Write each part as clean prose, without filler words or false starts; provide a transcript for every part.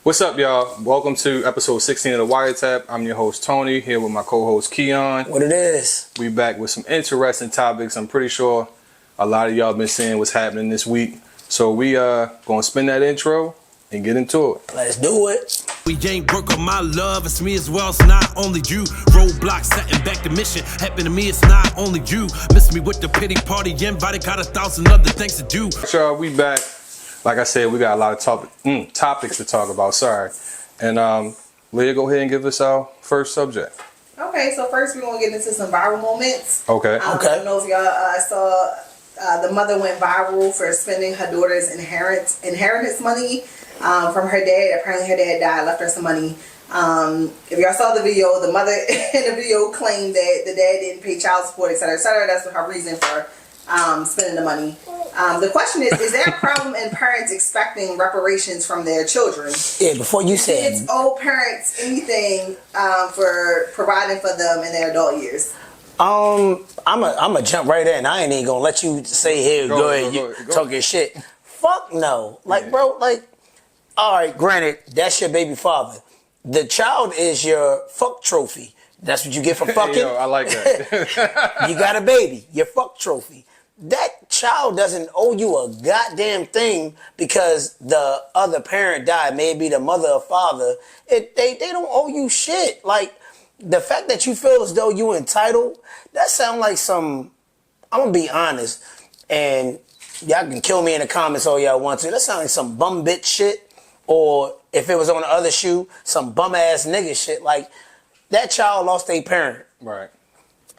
What's up, y'all? Welcome to episode 16 of the Wiretap. I'm your host, Tony, here with my co-host, Keon. What it is? We back with some interesting topics. I'm pretty sure a lot of y'all been seeing what's happening this week. So we gonna spin that intro and get into it. Let's do it. We ain't broke on my love, it's me as well, it's not only you. Roadblocks setting back the mission, happen to me, it's not only you. Miss me with the pity party, invite, got 1,000 other things to do. Y'all, we back. Like I said, we got a lot of topics to talk about, And Leah, go ahead and give us our first subject. Okay, so first we're going to get into some viral moments. Okay. I don't know if y'all saw the mother went viral for spending her daughter's inheritance money from her dad. Apparently her dad died, left her some money. If y'all saw the video, the mother in the video claimed that the dad didn't pay child support, etc., etc. That's her reason for spending the money. The question is there a problem in parents expecting reparations from their children? Yeah, before you say Kids owe parents anything for providing for them in their adult years? I'm a jump right in. I ain't even gonna let you say, here, go ahead, you talk your shit. Fuck no. Like, bro, like, all right, granted, that's your baby father. The child is your fuck trophy. That's what you get for fucking. Yo, I like that. You got a baby, your fuck trophy. That child doesn't owe you a goddamn thing because the other parent died, maybe the mother or father. They don't owe you shit. Like, the fact that you feel as though you entitled, that sound like some, I'm gonna be honest, and y'all can kill me in the comments all y'all want to, that sound like some bum bitch shit, or if it was on the other shoe, some bum ass nigga shit. Like, that child lost their parent. Right.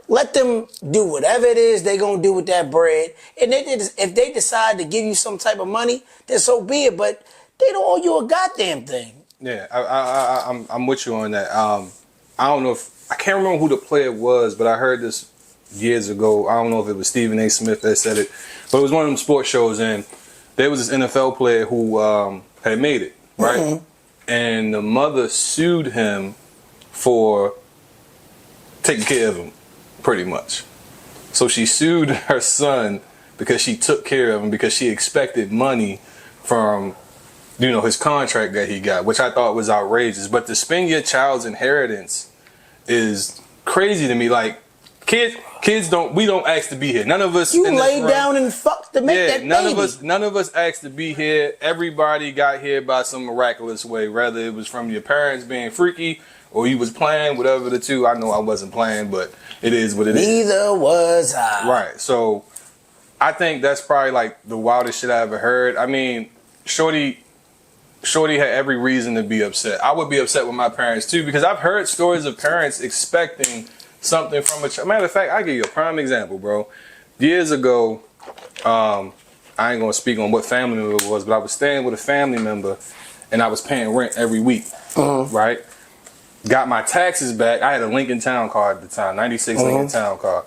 Let them do whatever it is they gonna do with that bread. And if they decide to give you some type of money, then so be it. But they don't owe you a goddamn thing. Yeah, I'm with you on that. I don't know if I can't remember who the player was, but I heard this years ago. I don't know if it was Stephen A. Smith that said it, but it was one of them sports shows, and there was this NFL player who had made it, right? Mm-hmm. And the mother sued him for taking care of him, pretty much. So she sued her son because she took care of him because she expected money from, his contract that he got, which I thought was outrageous. But to spend your child's inheritance is crazy to me. Like, kids don't ask to be here. None of us. You laid down and fucked to make that baby. None of us asked to be here. Everybody got here by some miraculous way. Whether it was from your parents being freaky or you was playing, whatever the two. I know I wasn't playing, but it is what it is. Neither was I. Right. So I think that's probably like the wildest shit I ever heard. I mean, Shorty had every reason to be upset. I would be upset with my parents too, because I've heard stories of parents expecting something from a child. Matter of fact, I'll give you a prime example, bro. Years ago, I ain't gonna speak on what family member it was, but I was staying with a family member and I was paying rent every week, right? Got my taxes back. I had a Lincoln Town car at the time, 96 Lincoln Town car.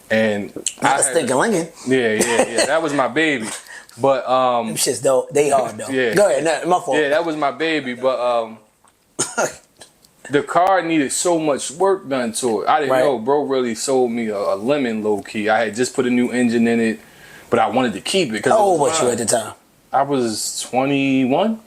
And I thinking Lincoln. Yeah. That was my baby. But them shits though, they are though. Yeah. Go ahead, my fault. Yeah, that was my baby, but the car needed so much work done to it. I didn't know, bro really sold me a lemon low key. I had just put a new engine in it, but I wanted to keep it. How old was you at the time? I was 21.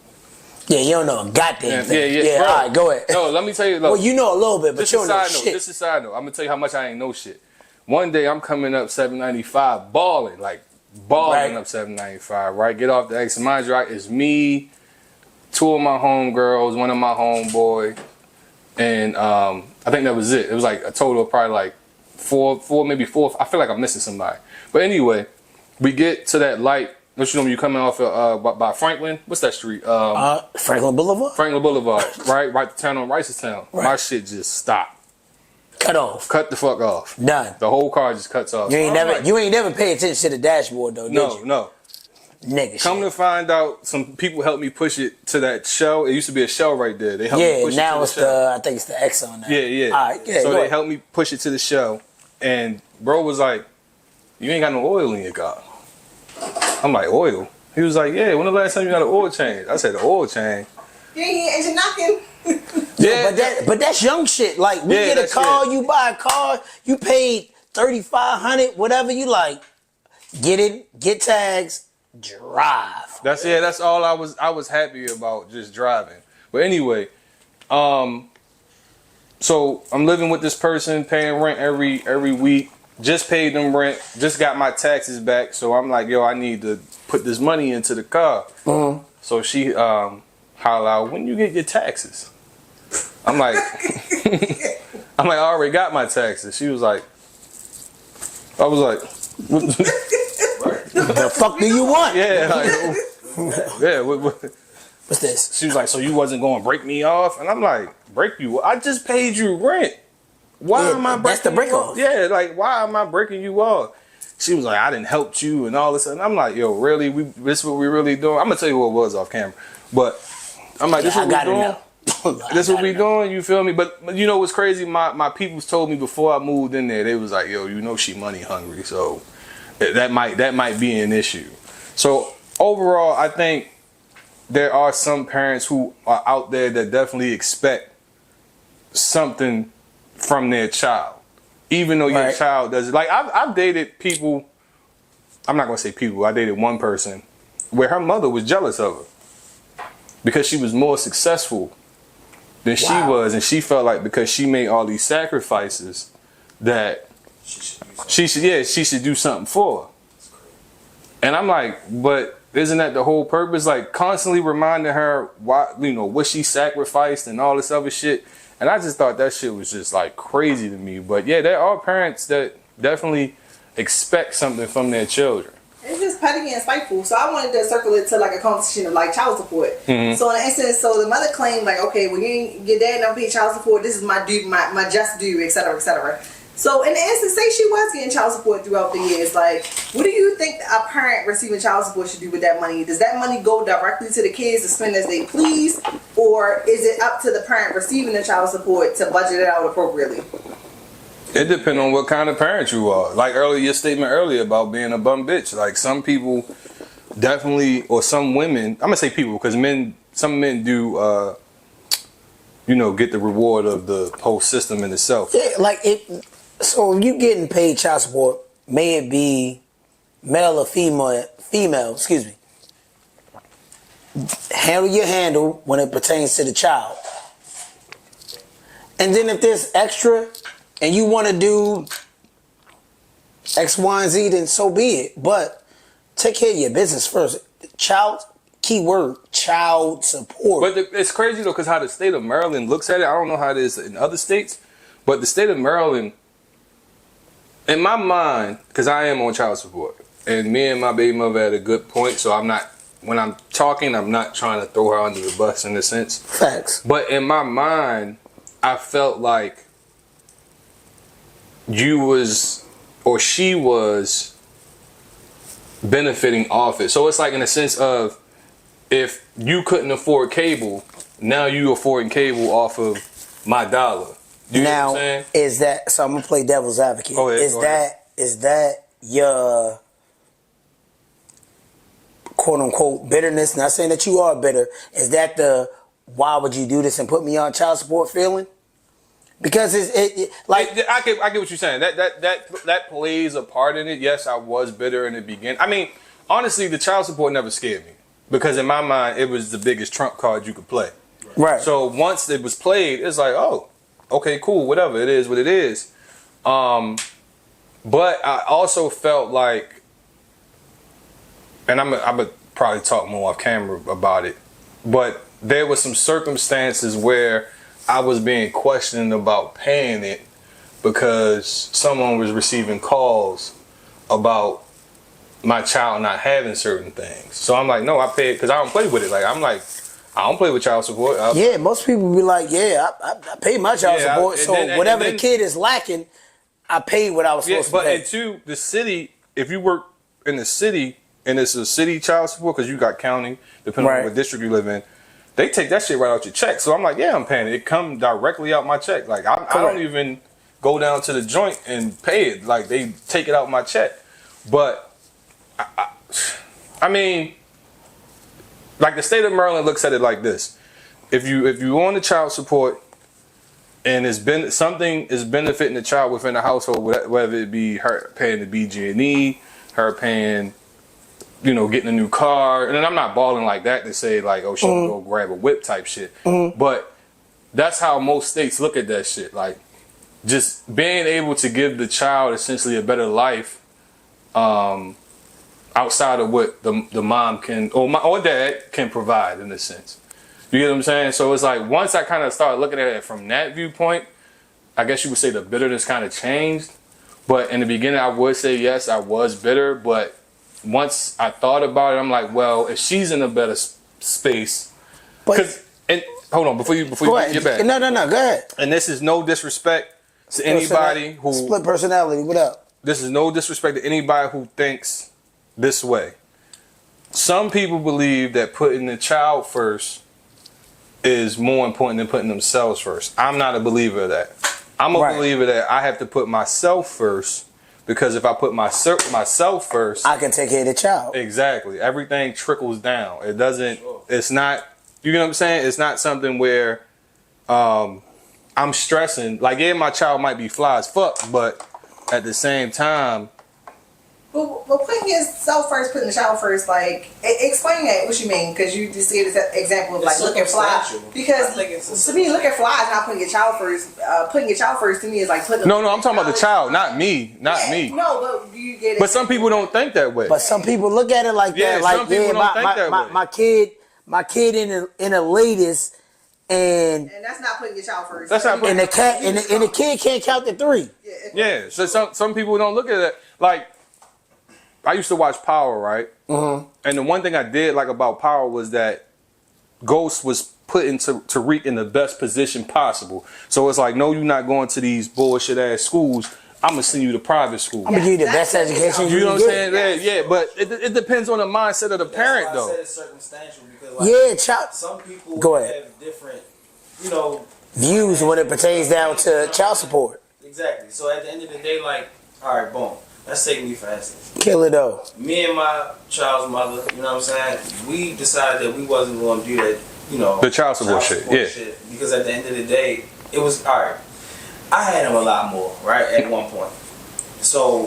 Yeah, you don't know a goddamn thing. Yeah, bro. All right, go ahead. No, let me tell you. Look, well, you know a little bit, but you don't know shit. This is a side note. I'm gonna tell you how much I ain't know shit. One day I'm coming up 795, balling up 795. Right, get off the exit. Mind you, right, it's me, two of my homegirls, one of my homeboy, and I think that was it. It was like a total of probably like four, maybe four. I feel like I'm missing somebody. But anyway, we get to that light. Don't you know when you coming off by Franklin? What's that street? Franklin Boulevard? Franklin Boulevard, right to town on Ricestown. Right. My shit just stopped. Cut off. Cut the fuck off. Done. The whole car just cuts off. You ain't never paid attention to the dashboard though, did you? No. Nigga Come shit. to find out, some people helped me push it to that shell. It used to be a shell right there. They helped me push now it to it's the shell. I think it's the X on there. Yeah. All right, yeah. So they helped me push it to the shell, and bro was like, "You ain't got no oil in your car." I'm like, "Oil?" He was like, "Yeah, when the last time you got an oil change?" I said, "The oil change." You ain't hear engine knocking. Yeah, but that's young shit. Like, we get a car, you buy a car, you paid $3,500, whatever you like. Get it, get tags, drive. That's all I was happy about, just driving. But anyway, so I'm living with this person, paying rent every week. Just paid them rent. Just got my taxes back. So I'm like, yo, I need to put this money into the car. So she holler out, when you get your taxes? I'm like, I already got my taxes. She was like, I was like, what the fuck do you want? Yeah, like, yeah. What's this? She was like, so you wasn't going to break me off? And I'm like, break you? I just paid you rent. Why am I breaking that's the break you off. Yeah, like, why am I breaking you off? She was like, I didn't help you and all this. And I'm like, yo, really? This is what we really doing? I'm going to tell you what it was off camera. But I'm like, this is what we doing? This is what we doing, you feel me? But you know what's crazy? My peoples told me before I moved in there, they was like, yo, you know she money hungry. So that might be an issue. So overall, I think there are some parents who are out there that definitely expect something from their child, even though your child doesn't. Like I've dated people. I'm not gonna say people. I dated one person where her mother was jealous of her because she was more successful than she was, and she felt like because she made all these sacrifices that she should do something for her. And I'm like, but isn't that the whole purpose? Like constantly reminding her why, you know, what she sacrificed and all this other shit. And I just thought that shit was just like crazy to me. But yeah, there are parents that definitely expect something from their children. It's just petty and spiteful. So I wanted to circle it to like a conversation of like child support. So in an instance, so the mother claimed like, okay, well your dad don't pay child support. This is my due, my just due, etc., etc. So in the instance, say she was getting child support throughout the years, like, what do you think a parent receiving child support should do with that money? Does that money go directly to the kids to spend as they please, or is it up to the parent receiving the child support to budget it out appropriately? It depends on what kind of parent you are. Like your statement earlier about being a bum bitch. Like some people definitely, or some women, I'm gonna say people because some men do, get the reward of the whole system in itself. Yeah, like it. So if you getting paid child support, may it be male or female, excuse me. Handle when it pertains to the child. And then if there's extra and you want to do X, Y, and Z, then so be it. But take care of your business first. Keyword, child support. But it's crazy though, because how the state of Maryland looks at it, I don't know how it is in other states, but the state of Maryland, in my mind, because I am on child support, and me and my baby mother had a good point, so when I'm talking, I'm not trying to throw her under the bus in a sense. Facts. But in my mind, I felt like she was benefiting off it. So it's like in a sense of, if you couldn't afford cable, now you affording cable off of my dollar. You know what I'm saying? Is that, so I'm gonna play devil's advocate. Go ahead. Is that your quote unquote bitterness? Not saying that you are bitter. Is that the why would you do this and put me on child support feeling? Because I get what you're saying. That plays a part in it. Yes, I was bitter in the beginning. I mean, honestly, the child support never scared me because in my mind it was the biggest trump card you could play. Right. So once it was played, it's like, oh, okay, cool, whatever. It is what it is. But I also felt like, and I'm gonna probably talk more off camera about it, but there were some circumstances where I was being questioned about paying it because someone was receiving calls about my child not having certain things. So I'm like, no, I pay it because I don't play with it. Like, I'm like, I don't play with child support. Most people be like, I pay my child support, so whatever the kid is lacking, I paid what I was supposed to pay. But to the city, if you work in the city and it's a city child support, because you got county, depending on what district you live in, they take that shit right out your check. So I'm like, yeah, I'm paying it. It come directly out my check. Like I don't even go down to the joint and pay it. Like they take it out my check. But I mean, like the state of Maryland looks at it like this: if you on the child support and something is benefiting the child within the household, whether it be her paying the BG&E, her paying getting a new car. And I'm not balling like that to say like, oh, she can go grab a whip type shit. But that's how most states look at that shit. Like, just being able to give the child essentially a better life, outside of what the mom can or dad can provide in a sense. You get what I'm saying? So it's like once I kind of started looking at it from that viewpoint, I guess you would say the bitterness kind of changed. But in the beginning, I would say yes, I was bitter. But once I thought about it, I'm like, well, if she's in a better space, and hold on before you get back. No, go ahead. And this is no disrespect to anybody who split personality. What up? This is no disrespect to anybody who thinks this way. Some people believe that putting the child first is more important than putting themselves first. I'm not a believer of that. I'm a believer that I have to put myself first, because if I put myself first, I can take care of the child. Exactly. Everything trickles down. It doesn't, it's not, you know what I'm saying? It's not something where I'm stressing. Like, yeah, my child might be fly as fuck, but at the same time, But putting yourself first, putting the child first, like, explain that, what you mean, because you just see this example of, like, looking fly. Because to me, looking fly is not putting your child first. Putting your child first to me is like putting. No, I'm talking about the child, not me. Me. No, but you get it. But some people don't think that way. But some people look at it like that. Like, some people don't think that way. My kid in the latest, and that's not putting your child first. That's not putting and the kid can't count to 3. Yeah. So some people don't look at it like. I used to watch Power, right? Mm-hmm. And the one thing I did like about Power was that Ghost was put into Tariq in the best position possible. So it's like, no, you're not going to these bullshit ass schools. I'm gonna send you to private school. I'm gonna give you the best education you you know can what I'm saying? get. Yeah, but it depends on the mindset of the parent, why though. I said it's circumstantial because, like, some people Go ahead. have different, views when it pertains down to child support. Exactly. So at the end of the day, like, all right, boom. Let's take me for instance. Kill it though. Me and my child's mother, you know what I'm saying? We decided that we wasn't going to do that, the child support shit. Because at the end of the day, it was, all right, I had him a lot more, right, at one point. So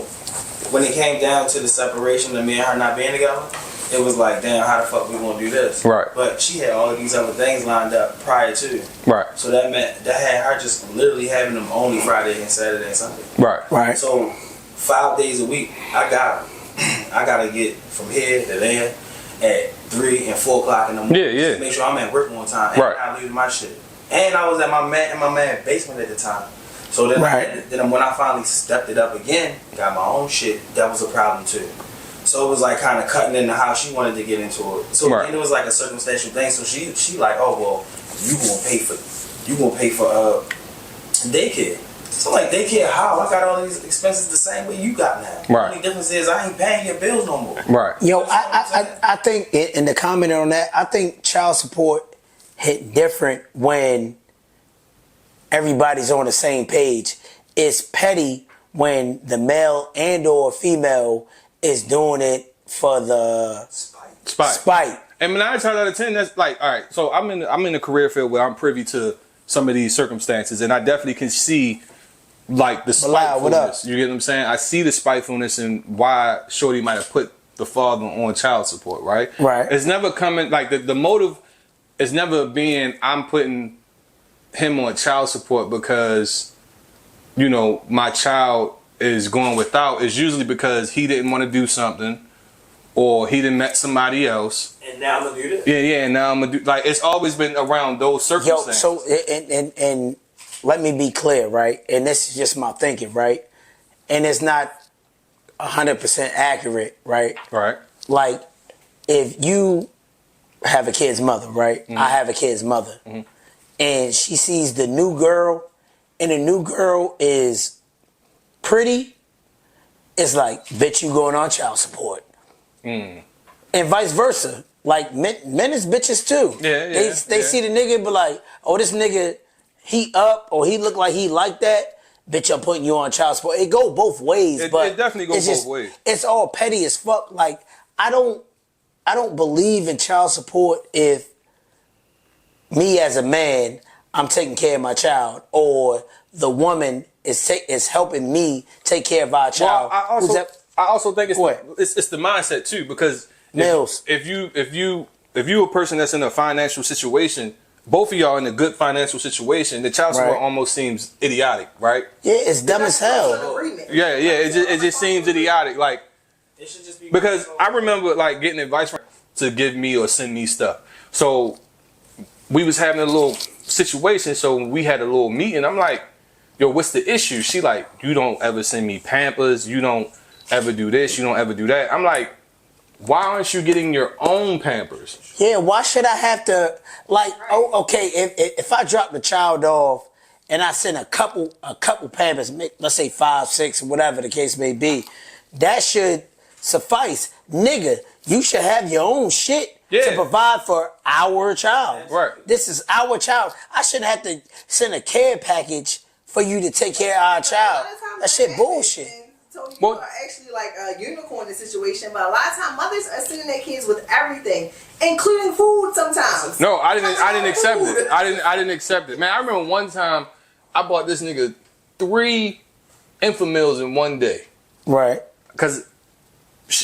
when it came down to the separation of me and her not being together, it was like, damn, how the fuck we gonna do this? Right. But she had all of these other things lined up prior to. Right. So that meant that had her just literally having them only Friday and Saturday and Sunday. Right. So 5 days a week, I gotta get from here to there at 3 and 4 o'clock in the morning. Yeah. To make sure I'm at work on time and not leaving my shit. And I was at my man's basement at the time. So then, then when I finally stepped it up again, got my own shit, that was a problem too. So it was like kind of cutting into how she wanted to get into it. So and it was like a circumstantial thing. So she like, oh well, you gonna pay for daycare. So like, daycare how? I got all these expenses the same way you got now. The only difference is I ain't paying your bills no more. Right. Yo, I think in the comment on that, I think child support hit different when everybody's on the same page. It's petty when the male and or female is doing it for the spite. And 9 times out of 10, that's like, all right. So I'm in the career field where I'm privy to some of these circumstances, and I definitely can see like the spitefulness. You get what I'm saying? I see the spitefulness and why Shorty might have put the father on child support. Right. It's never coming like the motive is never being I'm putting him on child support because my child is going without. Is usually because he didn't want to do something, or he didn't met somebody else. And now I'm gonna do this. Yeah. And now I'm gonna do like it's always been around those circumstances. Yo, so and let me be clear, right? And this is just my thinking, right? And it's not 100% accurate, right? Right. Like if you have a kid's mother, right? Mm-hmm. I have a kid's mother, and she sees the new girl, and the new girl is pretty. It's like, bitch, you going on child support. And vice versa. Like men is bitches too. They see the nigga but like, oh, this nigga, he up or he look like he like that. Bitch, I'm putting you on child support. It go both ways, but it definitely goes both ways. It's all petty as fuck. Like I don't believe in child support if me as a man, I'm taking care of my child, or the woman is helping me take care of our child. Well, I also think it's the mindset too, because if you a person that's in a financial situation, both of y'all in a good financial situation, the child support almost seems idiotic, right? Yeah, it's dumb as hell. Yeah, it just seems idiotic, like it should just be because I remember like getting advice to give me or send me stuff. So we was having a little situation, so we had a little meeting. I'm like, yo, what's the issue? She like, you don't ever send me Pampers, you don't ever do this, you don't ever do that. I'm like, why aren't you getting your own Pampers? Yeah, why should I have to, like, oh, okay, if I drop the child off and I send a couple Pampers, let's say 5, 6, whatever the case may be, that should suffice. Nigga, you should have your own shit to provide for our child. Right. This is our child. I shouldn't have to send a care package for you to take care of our child. That shit bullshit. So you are actually like a unicorn in the situation, but a lot of times mothers are sending their kids with everything, including food sometimes. No, I didn't accept it. I didn't accept it. Man, I remember one time I bought this nigga 3 Infamils in one day. Right. Because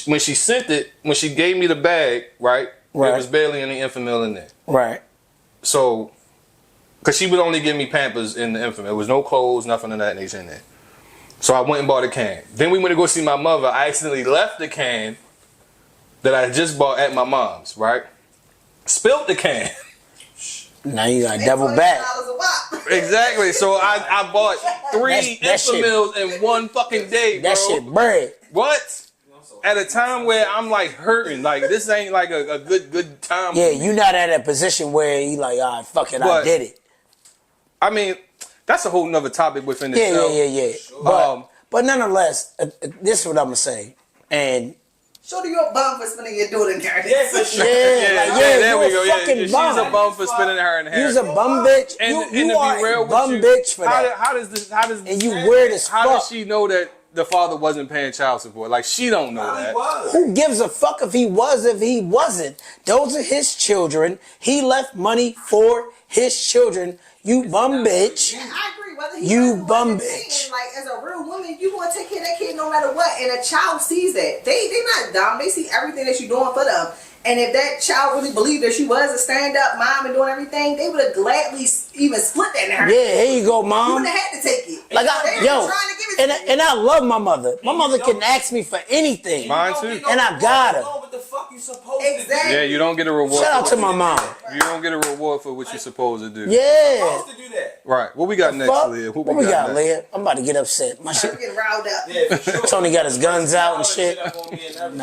when she sent it, when she gave me the bag, right, there was barely any Infamil in there. Right. So, because she would only give me Pampers in the Infamil. There was no clothes, nothing of that nature in there. So I went and bought a can. Then we went to go see my mother. I accidentally left the can that I just bought at my mom's, right? Spilled the can. Now you got double back. Exactly. So I bought 3 Infamils in one fucking day, bro. That shit bread. What? At a time where I'm like hurting. Like this ain't like a good time. Yeah, you not at a position where you like, all right, fuck it, I did it. I mean, that's a whole nother topic within itself. Yeah. Sure. But nonetheless, this is what I'm gonna say. And Shorty, you're a bum for spending your daughter inheritance. Yeah, for sure. There we go. Fucking bum. She's a bum for spending her inheritance. You's a bum bitch. And You to are be real a bum with you, bitch for that. How does and you weird as how fuck. does she know that the father wasn't paying child support? Like, she don't know that. Who gives a fuck if he was, if he wasn't? Those are his children. He left money for his children. You bum bitch. And I agree. Whether he You bum wasn't bitch. Like, as a real woman, you gonna take care of that kid no matter what. And a child sees that. They not dumb. They see everything that you're doing for them. And if that child really believed that she was a stand-up mom and doing everything, they would have gladly even split that inheritance. Yeah, here you go, You mom. wouldn't have had to take it. Like They were trying to give it to you. and I love my mother. My mother can ask me for anything. Mine too. And I got her. What the fuck you supposed Exactly. Yeah, you don't get a reward. Shout out to my mom. You don't get a reward for what you're supposed to do. Yeah. to do that? Right. What we got next, Fuck. Leah? What we got, Leah? I'm about to get upset. My I'm shit. getting riled up. Yeah, for sure. Tony got his guns out and shit. Nah. Alright,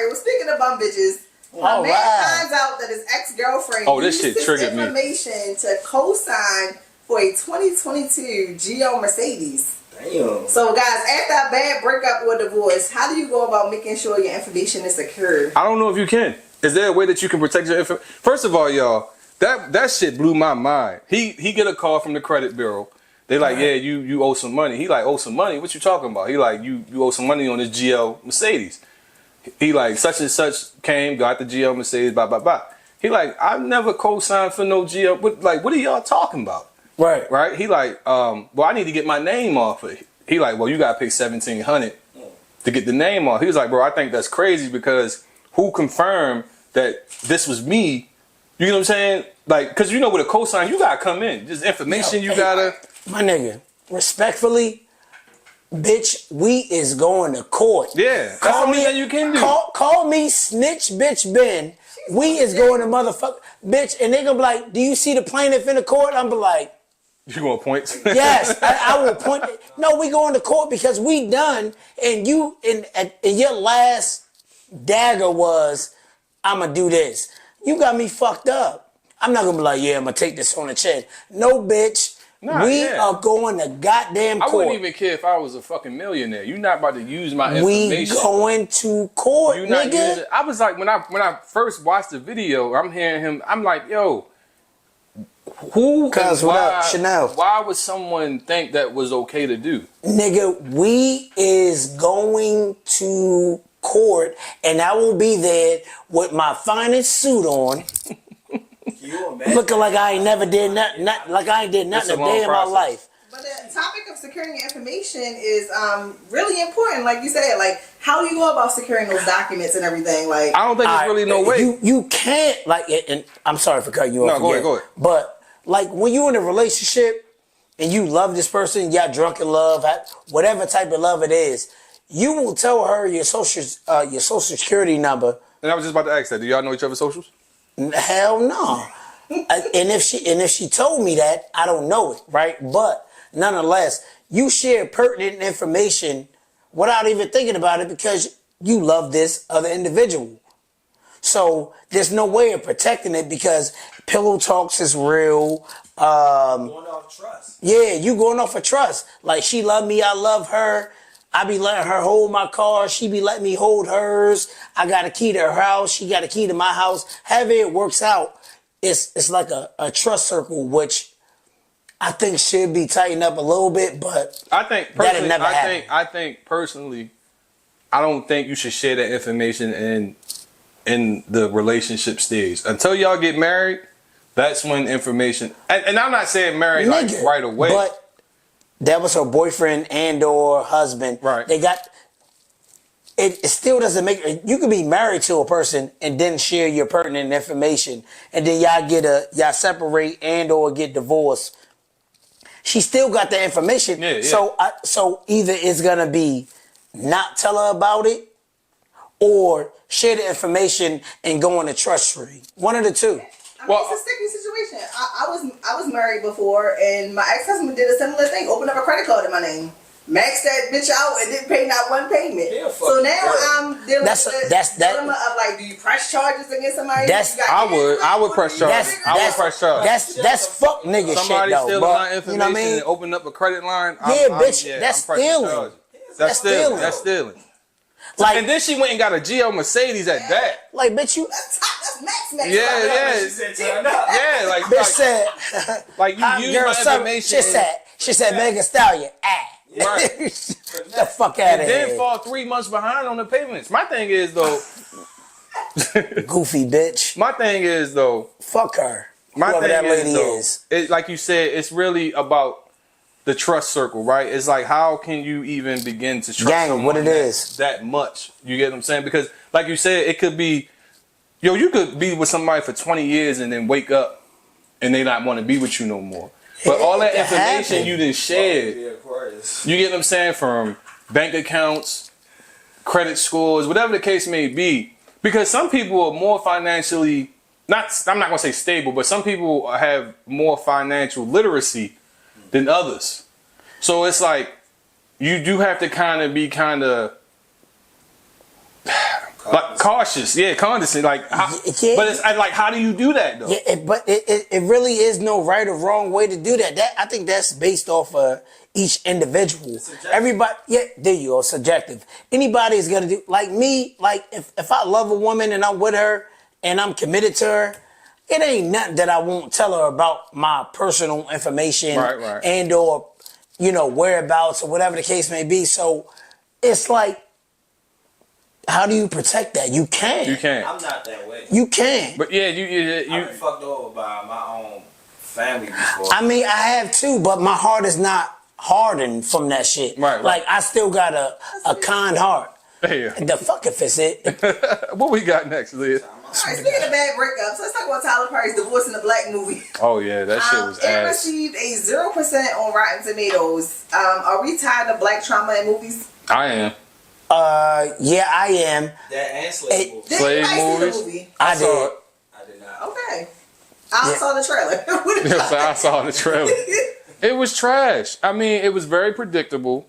well, speaking of bum bitches, a All man right. finds out that his ex-girlfriend this used shit his triggered me. information to co-sign for a 2022 Geo Mercedes. Damn. So, guys, after a bad breakup or divorce, how do you go about making sure your information is secure? I don't know if you can. Is there a way that you can protect your information? First of all, y'all, that shit blew my mind. He get a call from the credit bureau. They like, yeah, you owe some money. He like, owe some money? What you talking about? He like, you owe some money on this GL Mercedes. He like, such and such came, got the GL Mercedes, blah, blah, blah. He like, I've never co-signed for no GL. What are y'all talking about? Right. Right? He like, well, I need to get my name off of it. He like, well, you got to pay $1,700 to get the name off. He was like, bro, I think that's crazy because who confirmed that this was me? You know what I'm saying? Like, because you know with a cosign, you got to come in. There's information you got to. My nigga, respectfully, bitch, we is going to court. Yeah. That's the only thing you can do. Call me snitch bitch Ben. We is going to motherfucker bitch. And they gonna be like, do you see the plaintiff in the court? I'm be like, You going to point? yes, I will point. No, we going to court because we done. And you, and your last dagger was, I'm going to do this. You got me fucked up. I'm not going to be like, yeah, I'm going to take this on the chin. No, bitch. Nah, we are going to goddamn court. I wouldn't even care if I was a fucking millionaire. You're not about to use my We information. going to court, nigga. I was like, when I first watched the video, I'm hearing him. I'm like, yo, who? Cuz what up, Chanel? Why would someone think that was okay to do? Nigga, we is going to court, and I will be there with my finest suit on. Looking like I ain't never did nothing, like I ain't did nothing a day in my life. But the topic of securing your information is really important. Like you said, like how do you go about securing those documents and everything? Like I don't think there's really no way. You can't like. And I'm sorry for cutting you off. No, again, go ahead. But like when you're in a relationship and you love this person, y'all drunk in love, whatever type of love it is, you will tell her your social security number. And I was just about to ask that. Do y'all know each other's socials? Hell no. And if she told me that, I don't know it, right? But nonetheless, you share pertinent information without even thinking about it because you love this other individual. So there's no way of protecting it because pillow talks is real. Going off trust. Yeah, you going off of trust. Like she love me, I love her. I be letting her hold my car. She be letting me hold hers. I got a key to her house. She got a key to my house. However it works out, it's like a trust circle, which I think should be tightened up a little bit, but I think personally, never happen. I think personally, I don't think you should share that information in the relationship stage. Until y'all get married, that's when information. And I'm not saying married like right away, but that was her boyfriend and or husband. Right. They got. It still doesn't make. You could be married to a person and then share your pertinent information, and then y'all separate and or get divorced. She still got the information. Yeah. So either it's gonna be not tell her about it, or share the information and go on a trust tree. One of the two. I mean, it's a sticky situation. I was married before, and my ex-husband did a similar thing. Opened up a credit card in my name, maxed that bitch out, and didn't pay not one payment. Yeah, so now I'm dealing with that's the dilemma of like, do you press charges against somebody? I would press charges. I would press charges. That's fuck nigga Somebody shit though. stealing my information, you know what I mean? and open up a credit line. Bitch, that's I'm pressing stealing. charges. That's stealing. That's stealing. Like, and then she went and got a GL Mercedes at that. Like, bitch, you. That's max. Yeah, like Bitch said. like you use my information. She said, Megan Stallion. Right. The fuck out of here. And then fall 3 months behind on the payments. My thing is though. Goofy bitch. My thing is though. Fuck her. My Whoever thing that lady is. It, like you said, it's really about the trust circle, right? It's like, how can you even begin to trust someone what it is that much? You get what I'm saying? Because, like you said, it could be, you could be with somebody for 20 years and then wake up and they not want to be with you no more. But all that information you done shared, you get what I'm saying, from bank accounts, credit scores, whatever the case may be. Because some people are more financially, I'm not going to say stable, but some people have more financial literacy than others. So it's like you do have to be like cautious, condescending. Like, but it's like, how do you do that though? Yeah, but it really is no right or wrong way to do that. I think that's based off of each individual. Everybody, there you go, subjective. Anybody is gonna do like me. Like if I love a woman and I'm with her and I'm committed to her, it ain't nothing that I won't tell her about my personal information, right. and or whereabouts or whatever the case may be. So it's like, how do you protect that? You can. I'm not that way. You can. But yeah, I've been fucked over by my own family before. I mean, I have too, but my heart is not hardened from that shit. Right. Like, I still got a kind heart. Yeah. The fuck if it's it. What we got next, Liz? Alright, speaking of bad breakups, let's talk about Tyler Perry's Divorce in the Black movie. Oh yeah, that shit was It ass. received a 0% on Rotten Tomatoes. Are we tired of black trauma in movies? I am. Yeah, I am. That and slave movies. Did Slave anybody see movies? the movie? I saw did. it. I did not. Okay. I saw the trailer. What did Yes, y'all I saw the trailer. It was trash. I mean, it was very predictable.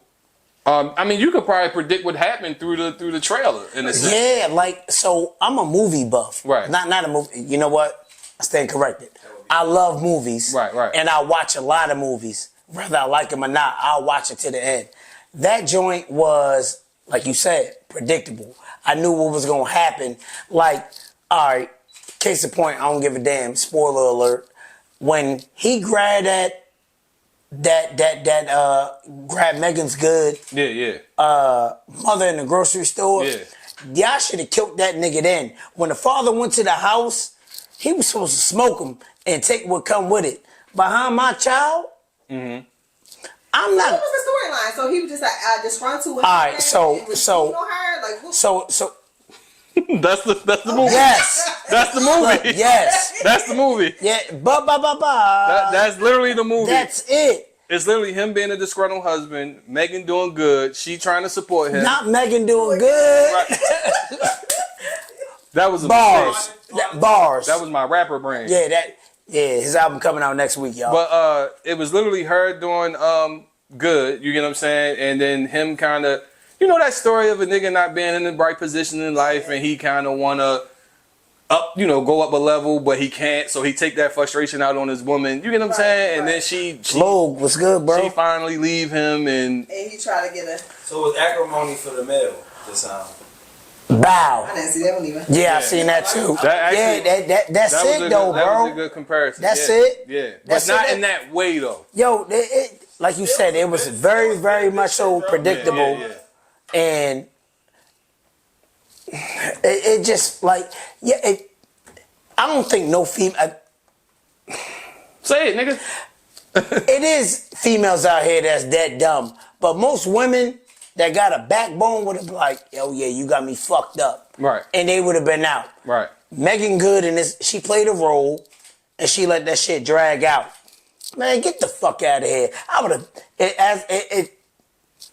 I mean, you could probably predict what happened through the trailer in a sense. Yeah, like, so I'm a movie buff. Right. Not a movie. You know what? I stand corrected. I love movies. Right. And I watch a lot of movies. Whether I like them or not, I'll watch it to the end. That joint was, like you said, predictable. I knew what was going to happen. Like, all right, case in point, I don't give a damn. Spoiler alert. When he grabbed grabbed Megan's good mother in the grocery store. Yeah. Y'all should have killed that nigga then. When the father went to the house, he was supposed to smoke him and take what come with it. Behind my child, I'm not. What was the storyline? So he was just disgruntled with All her. right, And was so cheating on her. Like, what? so That's the movie. yes, That's the movie. look, yes, That's the movie. yeah, That's literally the movie. That's it. It's literally him being a disgruntled husband, Megan doing good, she trying to support him. Not Megan doing good. Right. That was a Bars, mistake. bars. That was my rapper brain. Yeah, his album coming out next week, y'all. But it was literally her doing good, you get what I'm saying? And then him kind of, you know that story of a nigga not being in the right position in life and he kind of want to go up a level, but he can't, so he take that frustration out on his woman, you get what I'm saying? And then she Logue, what's good, bro? She finally leave him and he tried to get her. So it was acrimony for the male this time. Bow. I didn't see that one either. Yeah, I seen that too. That's it though, bro. That was a good comparison. That's yeah. it. Yeah, That's but not it. in that way though. Yo, like you said, it was very, very much so predictable, and it just like I don't think no female. Say it, nigga. It is females out here that's that dumb, but most women that got a backbone would have been like, oh yeah, you got me fucked up. Right. And they would have been out. Right. Megan Good in this, she played a role and she let that shit drag out. Man, get the fuck out of here. I would have,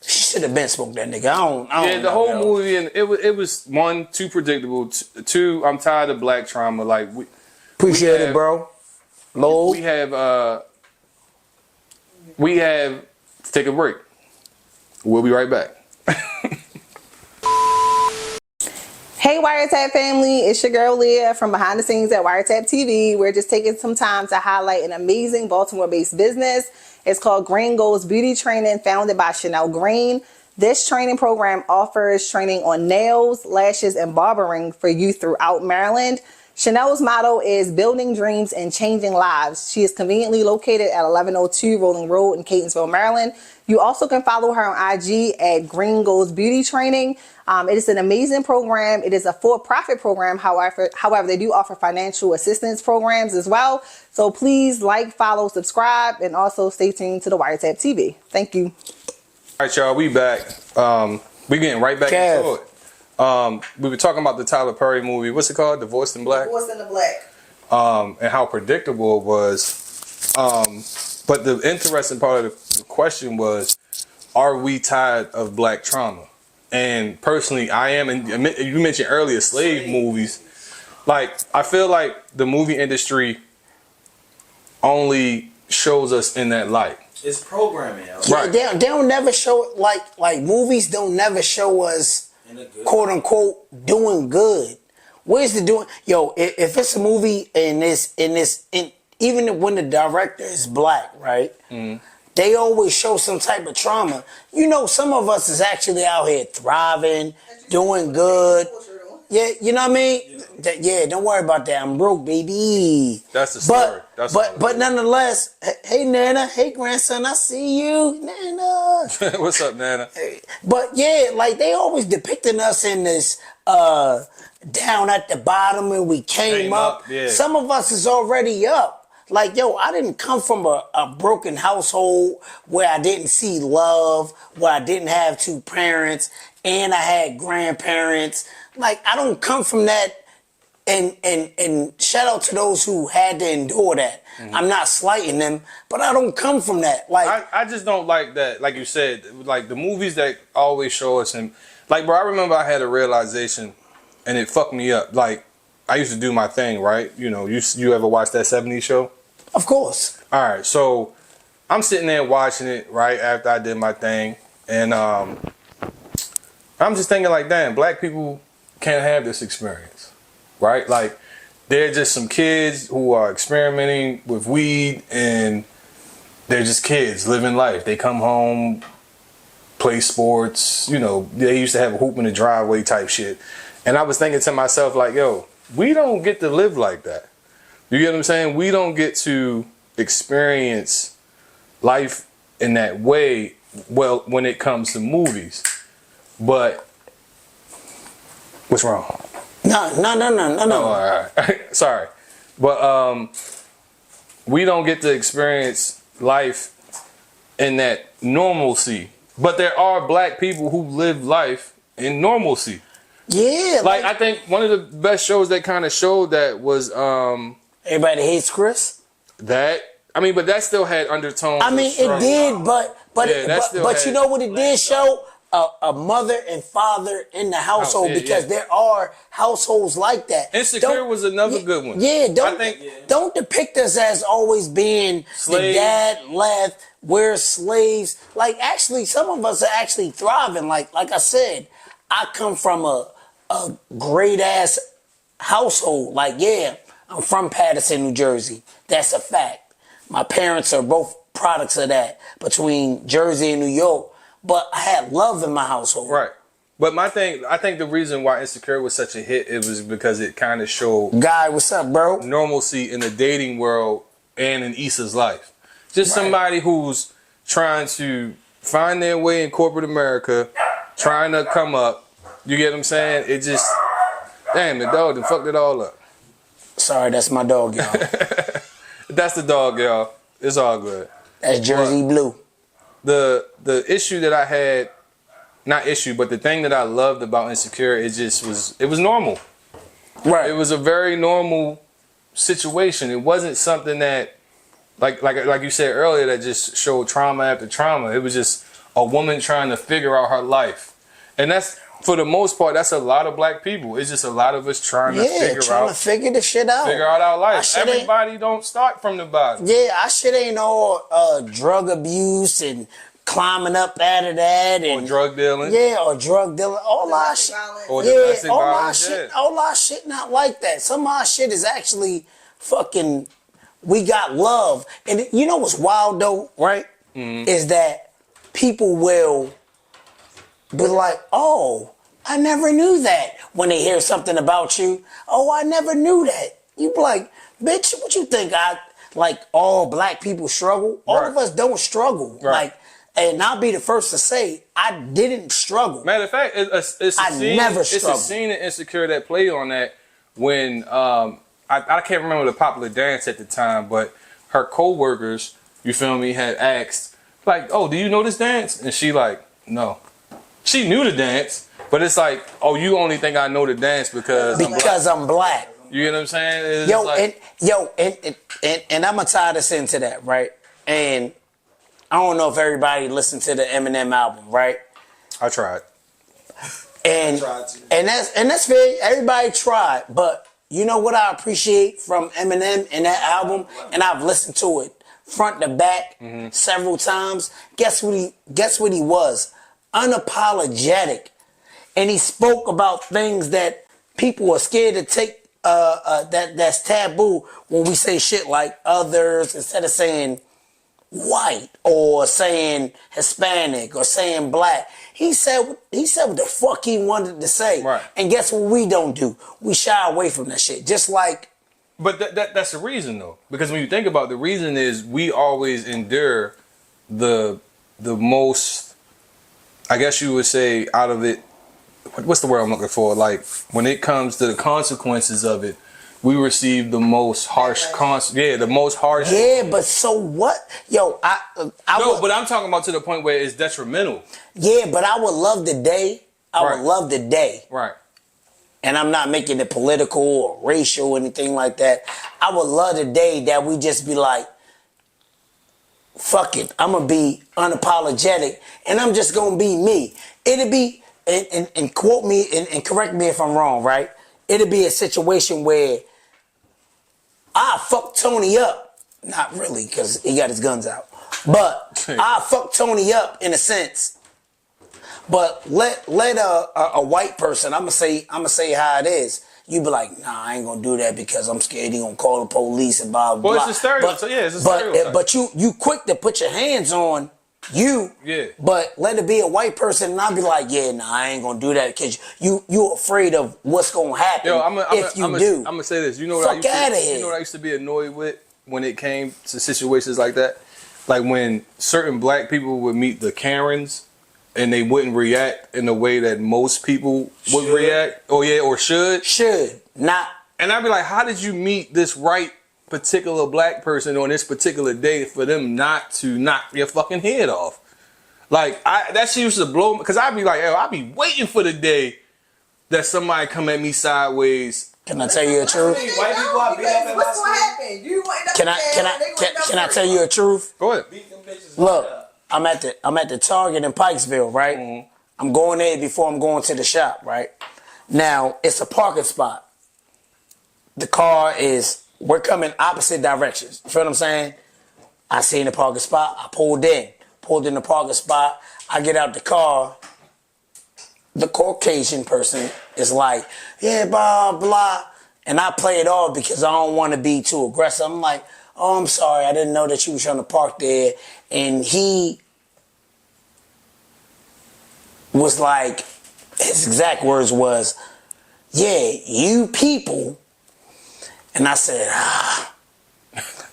she should have been smoked that nigga. I don't Yeah, the know, whole yo. movie, and it was one, too predictable. Two, I'm tired of black trauma. Like Appreciate it, bro. Low. we have to take a break. We'll be right back. Hey Wiretap family, it's your girl Leah from behind the scenes at Wiretap TV. We're just taking some time to highlight an amazing Baltimore-based business. It's called Green Goals Beauty Training, founded by Chanel Green. This training program offers training on nails, lashes, and barbering for youth throughout Maryland. Chanel's motto is building dreams and changing lives. She is conveniently located at 1102 Rolling Road in Catonsville, Maryland. You also can follow her on IG at Green Goals Beauty Training. It is an amazing program. It is a for-profit program. However, they do offer financial assistance programs as well. So please like, follow, subscribe, and also stay tuned to the Wiretap TV. Thank you. All right, y'all, we back. We getting right back into it. We were talking about the Tyler Perry movie. What's it called? Divorced in Black? Divorced in the Black. And how predictable it was. But the interesting part of the question was, are we tired of black trauma? And personally, I am. And you mentioned earlier slave movies. Like, I feel like the movie industry only shows us in that light. It's programming, yo. Right. They don't never show, like movies don't never show us, quote unquote, doing good. Where's the doing? Yo, if it's a movie and even when the director is black, right? Mm. They always show some type of trauma. You know, some of us is actually out here thriving, doing good. Yeah, you know what I mean? Yeah, don't worry about that. I'm broke, baby. That's the story. But nonetheless, hey Nana, hey grandson, I see you, Nana. What's up, Nana? But yeah, like they always depicting us in this down at the bottom and we came up. Yeah. Some of us is already up. Like, yo, I didn't come from a broken household where I didn't see love, where I didn't have two parents, and I had grandparents. Like, I don't come from that, and shout out to those who had to endure that. Mm-hmm. I'm not slighting them, but I don't come from that. Like, I just don't like that. Like you said, like the movies that always show us, and like, bro, I remember I had a realization, and it fucked me up. Like, I used to do my thing, right? You know, you ever watch that 70s show? Of course. All right, so I'm sitting there watching it right after I did my thing, and I'm just thinking like, damn, black people can't have this experience, right? Like, they're just some kids who are experimenting with weed, and they're just kids living life. They come home, play sports, you know, they used to have a hoop in the driveway type shit. And I was thinking to myself, like, yo, we don't get to live like that. You get what I'm saying? We don't get to experience life in that way, well, when it comes to movies. But what's wrong? No. Oh, all right. Sorry. But we don't get to experience life in that normalcy. But there are black people who live life in normalcy. Yeah. Like I think one of the best shows that kind of showed that was Everybody Hates Chris. that. I mean, but that still had undertones. I mean, it did, but had- you know what it did show? A mother and father in the household, because there are households like that. Insecure was another good one. Yeah, don't depict us as always being the dad left, we're slaves. Like, actually, some of us are actually thriving. Like I said, I come from a great ass household. Like, yeah, I'm from Paterson, New Jersey. That's a fact. My parents are both products of that, between Jersey and New York. But I had love in my household. Right. But I think the reason why Insecure was such a hit, it was because it kind of showed Guy, what's up, bro? Normalcy in the dating world and in Issa's life. Just somebody who's trying to find their way in corporate America, trying to come up. You get what I'm saying? It just, damn, the dog done fucked it all up. Sorry, that's my dog, y'all. That's the dog, y'all. It's all good. That's Jersey Blue. The issue that I had, not issue, but the thing that I loved about Insecure, it was normal. Right. It was a very normal situation. It wasn't something that, like you said earlier, that just showed trauma after trauma. It was just a woman trying to figure out her life. And that's, for the most part, that's a lot of black people. It's just a lot of us trying to figure the shit out. Figure out our life. Everybody don't start from the bottom. Yeah, our shit ain't all drug abuse and climbing up out of that, and or drug dealing. Yeah, or drug dealing. All our shit. All our shit not like that. Some of our shit is actually fucking. We got love, and you know what's wild though, right? Mm-hmm. Is that people will be like, "Oh, I never knew that." When they hear something about you, "Oh, I never knew that." You be like, "Bitch, what you think? All black people struggle? All of us don't struggle." Right. Like, and I'll be the first to say I didn't struggle. Matter of fact, it's a scene in Insecure that played on that when I can't remember the popular dance at the time, but her co-workers, you feel me, had asked like, "Oh, do you know this dance?" And she like, "No." She knew the dance, but it's like, "Oh, you only think I know the dance because I'm black." You get what I'm saying? And I'm gonna tie this into that, right? And I don't know if everybody listened to the Eminem album, right? I tried. And that's fair. Everybody tried, but you know what I appreciate from Eminem in that album, and I've listened to it front to back several times. Guess what he was? Unapologetic, and he spoke about things that people are scared to take. That's taboo when we say shit like others instead of saying white or saying Hispanic or saying black. He said what the fuck he wanted to say. Right. And guess what we don't do? We shy away from that shit. Just like. But that's the reason though, because when you think about it, the reason is we always endure the most. I guess you would say out of it, what's the word I'm looking for? Like when it comes to the consequences of it, we receive the most harsh the most harsh. Yeah, but so what? Yo, but I'm talking about to the point where it's detrimental. Yeah, but I would love the day. Would love the day. Right. And I'm not making it political or racial or anything like that. I would love the day that we just be like, fuck it, I'm gonna be unapologetic and I'm just gonna be me. It'll be, and quote me and correct me if I'm wrong, right? It'll be a situation where I fuck Tony up. Not really, because he got his guns out. But I fuck Tony up in a sense. But let a white person, I'm gonna say how it is. You be like, nah, I ain't gonna do that because I'm scared he gonna call the police and blah blah. Well, it's a stereotype. It's a stereotype. But you quick to put your hands on you. Yeah. But let it be a white person and I'll be like, yeah, nah, I ain't gonna do that because you afraid of what's gonna happen if you do. I'm gonna say this. You know what You know what I used to be annoyed with when it came to situations like that? Like when certain black people would meet the Karens and they wouldn't react in the way that most people would react. Or should. Not. And I'd be like, how did you meet this right particular black person on this particular day for them not to knock your fucking head off. Like, that shit used to blow me, because I'd be like, I'd be waiting for the day that somebody come at me sideways. Can I tell you the truth? White people are beat up in What's my gonna school. happen? You want Can I tell you the truth? Go ahead. Beat them bitches Look, right up. I'm at the Target in Pikesville, right? Mm-hmm. I'm going there before I'm going to the shop, right? Now, it's a parking spot. The car we're coming opposite directions. You feel what I'm saying? I seen the parking spot. I pulled in the parking spot. I get out the car. The Caucasian person is like, yeah, blah, blah. And I play it off because I don't want to be too aggressive. I'm like, oh, I'm sorry. I didn't know that you was trying to park there. And he was like, his exact words was, yeah, you people. And I said,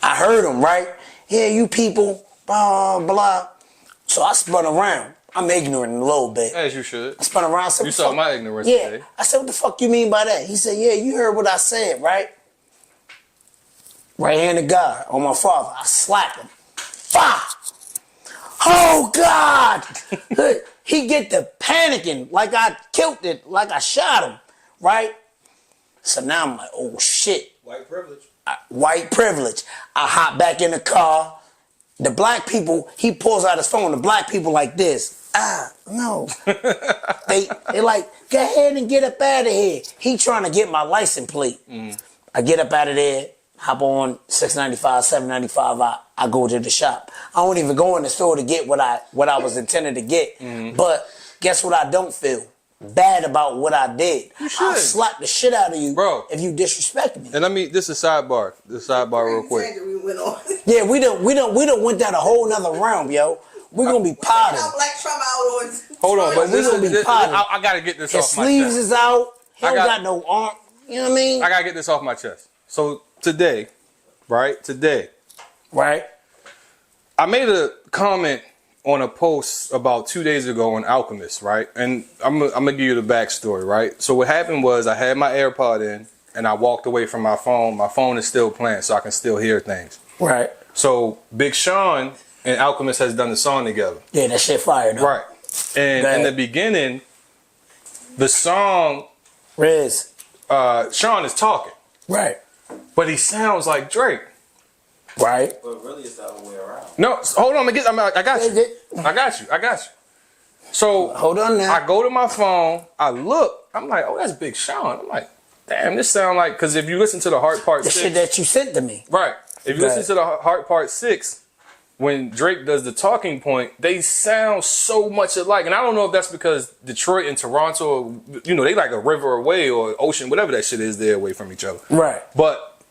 I heard him, right? Yeah, you people, blah, blah. So I spun around. I'm ignorant a little bit. As you should. I spun around. I said, You what saw the my fuck? ignorance Yeah. today. I said, what the fuck you mean by that? He said, yeah, you heard what I said, right? Right-handed guy on my father. I slapped him. Bah! Oh, God! He get to panicking like I killed it, like I shot him, right? So now I'm like, oh, shit. White privilege. White privilege. I hop back in the car. The black people, he pulls out his phone. The black people like this. No. they like, go ahead and get up out of here. He trying to get my license plate. I get up out of there, hop on 695, 795. I go to the shop. I don't even go in the store to get what I was intended to get. But guess what I don't feel? Bad about what I did. You should. I'll slap the shit out of you, Bro. if you disrespect me. And this is sidebar. This sidebar real quick. We went on. Yeah, we done went down a whole nother realm, yo. We're gonna be potting. Black Trump out on. Hold on, but we gonna be potting. I gotta get this His off my sleeves chest. is out. He don't I got no arm. You know what I mean? I gotta get this off my chest. So today, right? Right. I made a comment on a post about 2 days ago on Alchemist, right? And I'm gonna give you the backstory, right? So what happened was I had my AirPod in and I walked away from my phone. My phone is still playing, so I can still hear things. Right. So Big Sean and Alchemist has done the song together. Yeah, that shit fire though. Right. And Right. in the beginning, the song, Riz. Sean is talking, Right. but he sounds like Drake. Right. But really, it's the other way around. No, hold on, I got you. I got you. So Hold on now. I go to my phone, I look, I'm like, oh, that's Big Sean. I'm like, damn, this sound like, because if you listen to the Heart Part The 6, shit that you sent to me. right, if you Right. listen to the Heart Part 6, when Drake does the talking point, they sound so much alike. And I don't know if that's because Detroit and Toronto, you know, they like a river away or ocean, whatever that shit is, they're away from each other. Right. But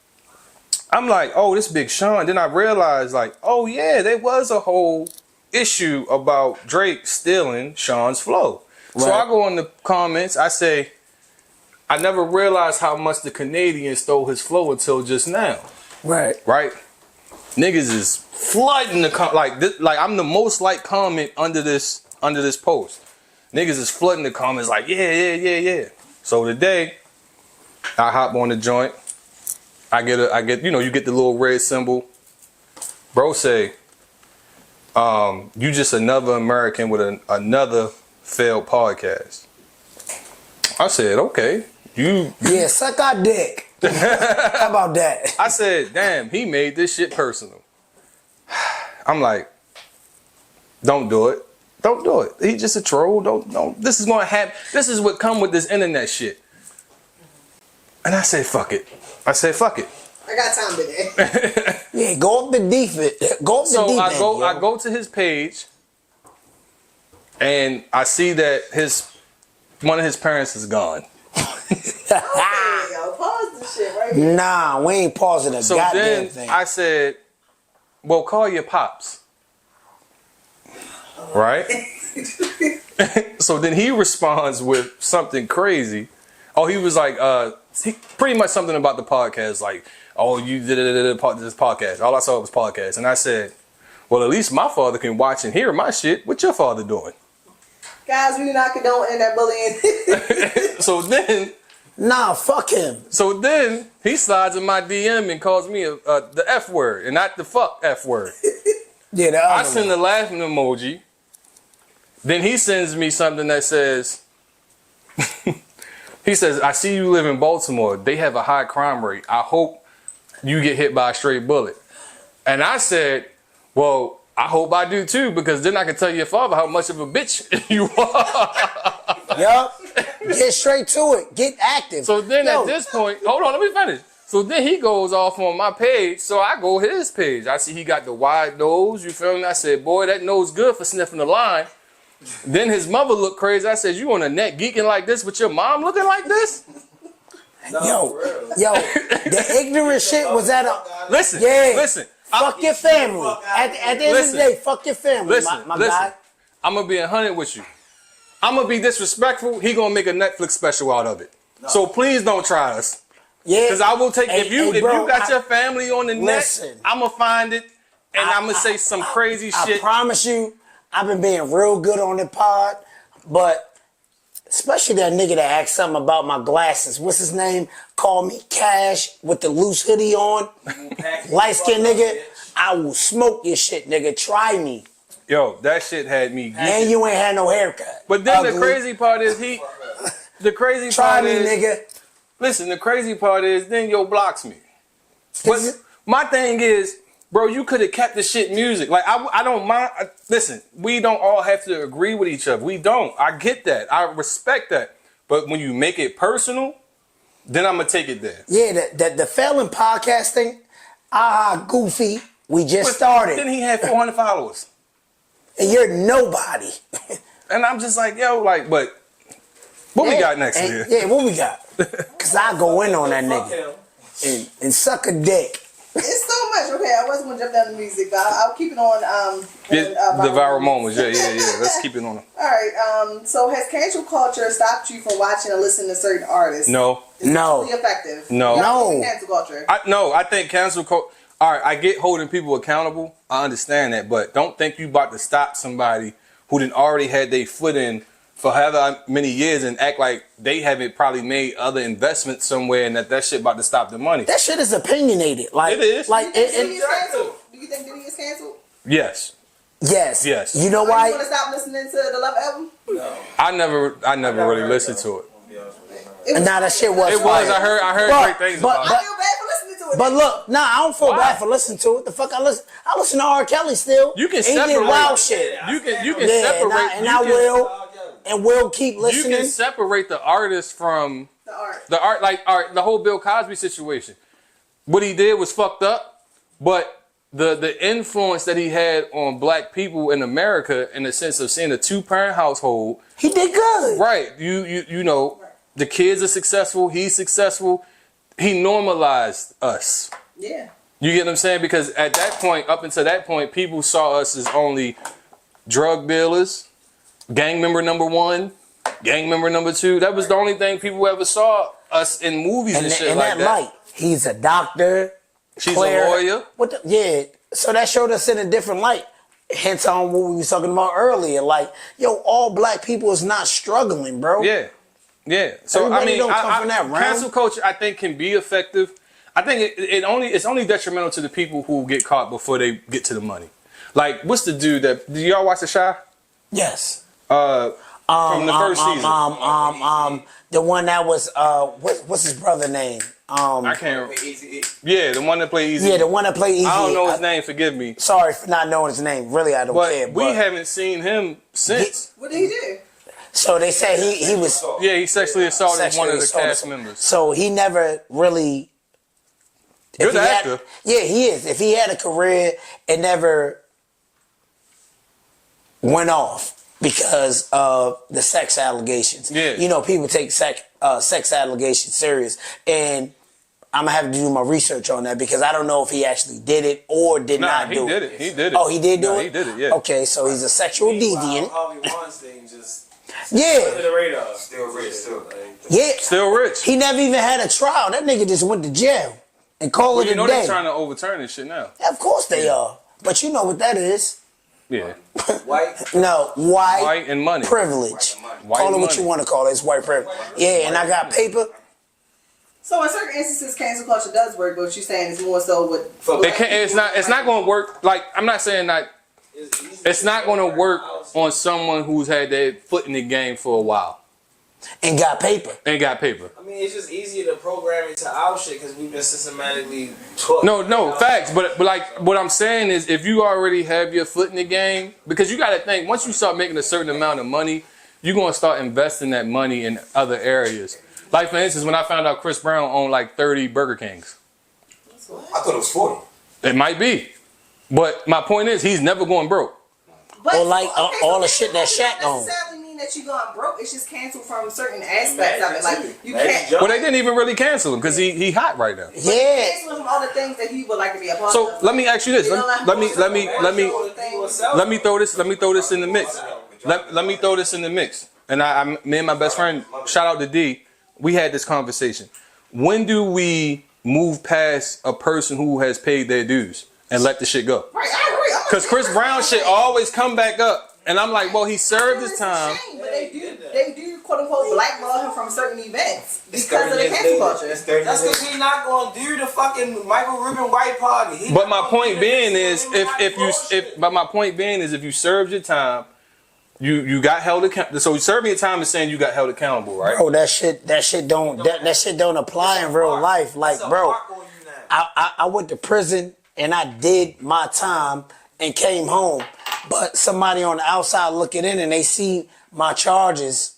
I'm like, oh, this Big Sean. Then I realized, like, oh yeah, there was a whole issue about Drake stealing Sean's flow. So Right. I go in the comments, I say, I never realized how much the Canadian stole his flow until just now. Right. Right? Niggas is flooding the like I'm the most liked comment under this post. Niggas is flooding the comments like, yeah. So today, I hop on the joint. I get, you know, you get the little red symbol. Bro say, you just another American with another failed podcast. I said, okay, you. Yeah, suck our dick. How about that? I said, damn, he made this shit personal. I'm like, don't do it. Don't do it. He's just a troll. Don't. This is gonna happen. This is what come with this internet shit. And I said, fuck it. I got time today. Yeah, go up the deep end. Go up the So deep I end, go yo. I go to his page and I see that one of his parents is gone. Yo, pause this shit right here. Nah, we ain't pausing a So goddamn then thing. I said, well, call your pops. Right? So then he responds with something crazy. Oh, he was like, pretty much something about the podcast, like, oh, you did this podcast. All I saw was podcast. And I said, well, at least my father can watch and hear my shit. What your father doing? Guys, we do not condone internet bullying. So then Nah, fuck him. So then he slides in my DM and calls me the F word and not the fuck F word. Yeah, the I other send one. the laughing emoji. Then he sends me something that says, he says, I see you live in Baltimore. They have a high crime rate. I hope you get hit by a stray bullet. And I said, well, I hope I do too, because then I can tell your father how much of a bitch you are. Yup. Get straight to it. Get active. So then at this point, hold on, let me finish. So then he goes off on my page, so I go his page. I see he got the wide nose, you feel me? I said, boy, that nose good for sniffing the line. Then his mother looked crazy. I said, you on the net geeking like this with your mom looking like this? Yo, the ignorant shit was at a... Listen, Yeah. listen. Fuck your family. At the end of the day, fuck your family, Listen, my listen. guy. I'm going to be 100 with you. I'm going to be disrespectful. He going to make a Netflix special out of it. No. So please don't try us. Yeah. Because I will take, if you got your family on the listen, net, I'm going to find it and I'm going to say some crazy shit. I promise you, I've been being real good on the pod, but especially that nigga that asked something about my glasses. What's his name? Call me Cash with the loose hoodie on. Light skinned nigga. I will smoke your shit, nigga. Try me. Yo, that shit had me geeking. And you ain't had no haircut. But then the crazy part is the crazy Try part me, is, nigga. Listen, the crazy part is then yo blocks me. But my thing is, bro, you could have kept the shit music. Like, I don't mind. Listen, we don't all have to agree with each other. We don't. I get that. I respect that. But when you make it personal, then I'm going to take it there. Yeah, the failing podcasting, goofy, we just started. Then he had 400 followers. And you're nobody. And I'm just like, yo, like, but what we got next year? Yeah, what we got? Because I go in on that nigga and suck a dick. It's so much. Okay, I wasn't gonna jump down to music, but I'll keep it on. The viral moments. Yeah. Let's keep it on. All right. So has cancel culture stopped you from watching or listening to certain artists? No. Is it truly effective? No. Cancel culture. I think cancel culture. All right, I get holding people accountable. I understand that, but don't think you about to stop somebody who didn't already had their foot in for however many years and act like they haven't probably made other investments somewhere and that shit about to stop the money. That shit is opinionated. Like, it is. Like, Do you think Diddy is canceled? Yes. Yes. You know why? You want to stop listening to the Love album? No. I never really listened to it. Nah, that shit was. It was. I heard great things about it. I feel bad for listening to it. But look, I don't feel bad for listening to it. The fuck I listen to R. Kelly still. You can He separate. did wild shit. You can separate. And I will keep listening. You can separate the artist from the art. Like the whole Bill Cosby situation. What he did was fucked up, but the influence that he had on black people in America, in the sense of seeing a 2-parent household, he did good. Right. You know, the kids are successful. He's successful. He normalized us. Yeah. You get what I'm saying? Because at that point, up until that point, people saw us as only drug dealers, gang member number 1, gang member number 2. That was the only thing people ever saw us in movies and shit like that. Light, he's a doctor. She's a lawyer. So that showed us in a different light. Hence on what we were talking about earlier. Like, yo, all black people is not struggling, bro. Yeah. So everybody I mean, don't come from that realm. Cancel culture, I think, can be effective. I think it's only detrimental to the people who get caught before they get to the money. Like, what's the dude that? Do y'all watch The Chi? Yes. From the first season. The one that was what's his brother name? I can't. Yeah, the one that played Easy. Yeah, the one that played Easy. I don't know his name. Forgive me. Sorry for not knowing his name. Really, I don't care. But we haven't seen him since. What did he do? So they said he was. Yeah, he sexually assaulted one of the cast members. So he never really. Good actor. Yeah, he is. If he had a career, it never went off because of the sex allegations. Yeah. You know, people take sex allegations serious, and I'm gonna have to do my research on that because I don't know if he actually did it or did not do it. He did it. Oh, he did do it? He did it, yeah. Okay, so he's a sexual deviant. Harvey Weinstein just Yeah. under the radar. Still rich, still. Yeah. Still rich. He never even had a trial. That nigga just went to jail and called it a day. You know they're trying to overturn this shit now. Of course they are. But you know what that is. Yeah. White. No, white and money. privilege. White Call it and what money. you want to call it. It's white privilege. Yeah, and I got paper. So in certain instances, cancel culture does work, but what you're saying is more so with. It's not going to work. Like, I'm not saying that it's not going to work on someone who's had their foot in the game for a while. And got paper. I mean, it's just easier to program into our shit because we've been systematically taught. No, facts. But like, what I'm saying is, if you already have your foot in the game, because you got to think, once you start making a certain amount of money, you're going to start investing that money in other areas. Like, for instance, when I found out Chris Brown owned like 30 Burger Kings. I thought it was 40. It might be. But my point is, he's never going broke. But, or like all the shit that Shaq owned. That you going broke, it's just canceled from certain aspects of it. Like you can't. Well, they didn't even really cancel him because he hot right now. Yeah. Cancel him from all the things that he would like to be a part of. So let me ask you this. Let me throw this in the mix. Let me throw this in the mix. And me and my best friend, shout out to D, we had this conversation. When do we move past a person who has paid their dues and let the shit go? Right, I agree. Because Chris Brown shit always come back up. And I'm like, well, he served his time. But they do quote unquote blackball him from certain events because of the cancel culture. That's because he's not going to do the fucking Michael Rubin White Party. But my point being is, if you served your time, you got held accountable. So serving your time is saying you got held accountable, right? Bro, that shit don't apply in real life. Like, bro, I went to prison and I did my time and came home. But somebody on the outside looking in and they see my charges,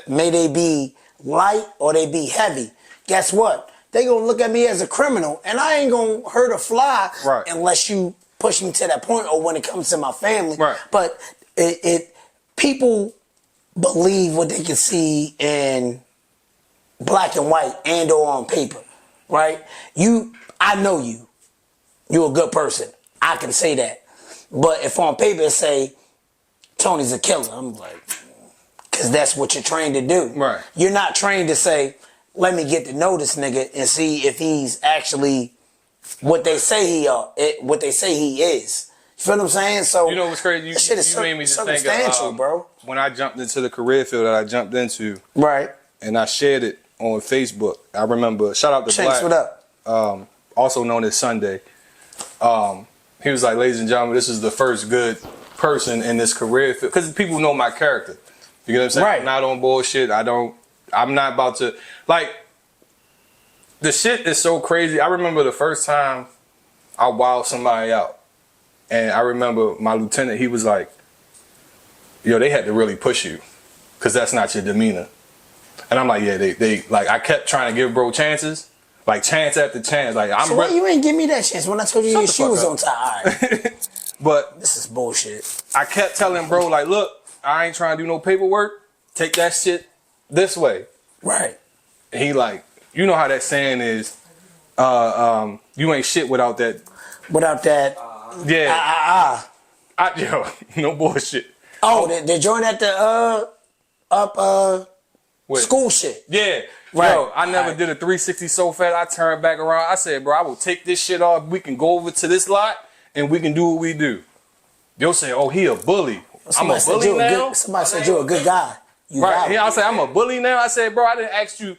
may they be light or they be heavy. Guess what? They gonna look at me as a criminal, and I ain't gonna hurt a fly unless you push me to that point or when it comes to my family. Right. But people believe what they can see in black and white and or on paper, right? I know you. You're a good person. I can say that. But if on paper it say Tony's a killer, I'm like, because that's what you're trained to do. Right. You're not trained to say, let me get to know this nigga and see if he's actually what they say he is. You feel what I'm saying? So you know what's crazy? Shit is you made me just circumstantial, think of, bro. When I jumped into the career field that I jumped into, right, and I shared it on Facebook. I remember, shout out to Shanks, Black, what up? Also known as Sunday. He was like, ladies and gentlemen, this is the first good person in this career field. Because people know my character. You know what I'm saying? Right. I'm not on bullshit. I'm not about to, like, the shit is so crazy. I remember the first time I wowed somebody out. And I remember my lieutenant, he was like, yo, they had to really push you. Because that's not your demeanor. And I'm like, yeah, they like, I kept trying to give bro chances. Like, chance after chance. Like, so why you ain't give me that chance when I told you your shoe was on tie? All right. But this is bullshit. I kept telling bro, like, look, I ain't trying to do no paperwork. Take that shit this way. Right. And he like, you know how that saying is, you ain't shit without that. Without that. Yeah. Yo, no bullshit. Oh, they joined at the school shit. Yeah. Right. Yo, I never did a 360 so fast. I turned back around. I said, bro, I will take this shit off. We can go over to this lot and we can do what we do. You'll say, oh, he a bully. I'm a bully now? Somebody said you're a good guy. Right. I said, I'm a bully now. I said, bro, I didn't ask you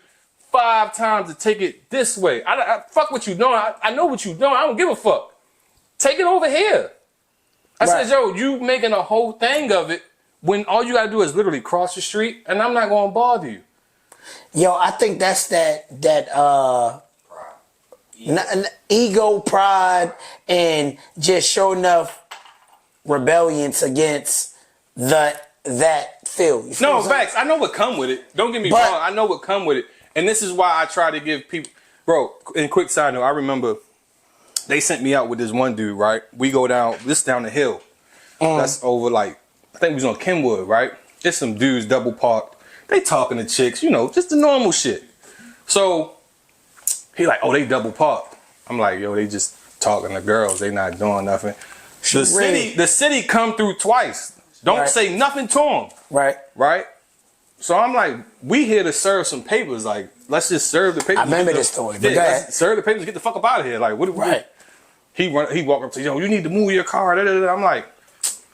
5 times to take it this way. I fuck what you doing. I know what you doing. I don't give a fuck. Take it over here. I said, yo, you making a whole thing of it when all you gotta do is literally cross the street and I'm not gonna bother you. Yo, I think that's that ego, pride, and just showing enough rebellion against that field. No, facts. I know what come with it. Don't get me wrong. I know what come with it. And this is why I try to give people, bro, in quick side note, I remember they sent me out with this one dude, right? We go down the hill. That's over like, I think we was on Kenwood, right? Just some dudes double parked. They talking to chicks, you know, just the normal shit. So he like, oh, they double parked. I'm like, yo, they just talking to girls. They not doing nothing. The city come through twice. Don't say nothing to them. Right. Right? So I'm like, we here to serve some papers. Like, let's just serve the papers. I remember this story. But let's serve the papers. Get the fuck up out of here. Like, what do we do? He walk up to, yo, you need to move your car. I'm like,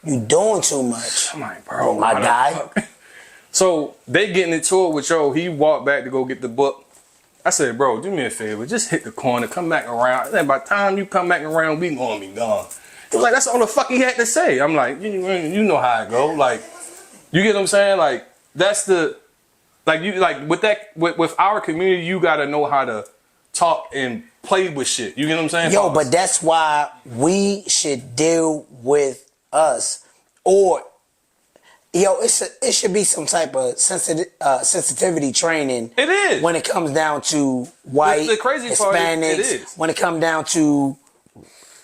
you doing too much. I'm like, bro, my guy. So they getting into it with, yo, he walked back to go get the book. I said, bro, do me a favor. Just hit the corner. Come back around. And by the time you come back around, we gonna be gone. He was like, that's all the fuck he had to say. I'm like, you know how it go. Like, you get what I'm saying? Like, that's the, like, you, like, with our community, you gotta know how to talk and play with shit. You get what I'm saying? Yo, but that's why we should deal with us. Or, yo, it should be some type of sensitivity training. It is. When it comes down to white, the crazy part Hispanics, is, it is. when it comes down to